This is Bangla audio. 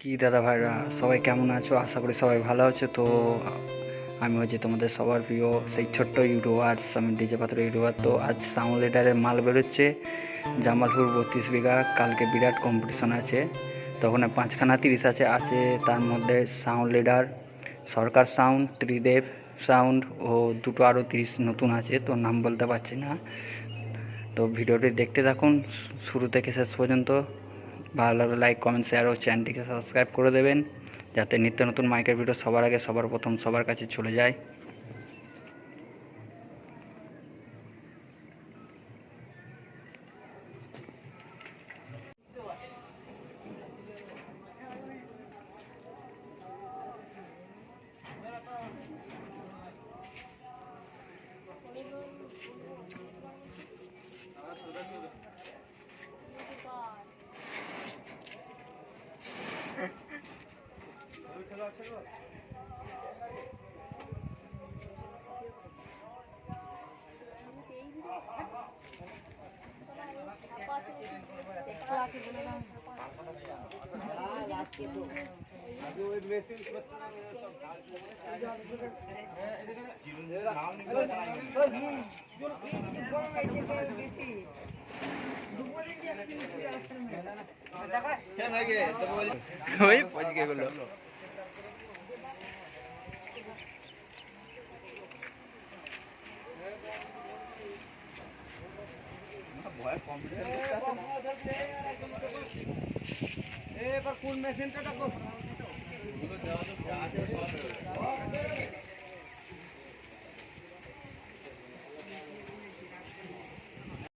কি দাদা ভাইরা সবাই কেমন আছো? আশা করি সবাই ভালো আছো। তো আমি হচ্ছে তোমাদের সবার প্রিয় সেই ছোট্ট ইউটিউবার্স, আমি ডিজে পাত্র ইউটিউবার। তো আজ সাউন্ড লিডারের মাল বেরোচ্ছে জামালপুর 32 বিঘা। কালকে বিরাট কম্পিটিশন আছে, তখন 5খানা 30 আছে তার মধ্যে সাউন্ড লিডার, সরকার সাউন্ড, ত্রিদেব সাউন্ড ও দুটো আরও 30 নতুন আছে, তো নাম বলতে পারছি না। তো ভিডিওটি দেখতে থাকুন শুরু থেকে শেষ পর্যন্ত। ভালো লাগলে লাইক, কমেন্ট, শেয়ার ও চ্যানেলটিকে সাবস্ক্রাইব করে দেবেন, যাতে নিত্য নতুন মাইকের ভিডিও সবার আগে সবার প্রথম সবার কাছে চলে যায়। ওই পচকে গেল। এবার কোন মেশিনটা দেখো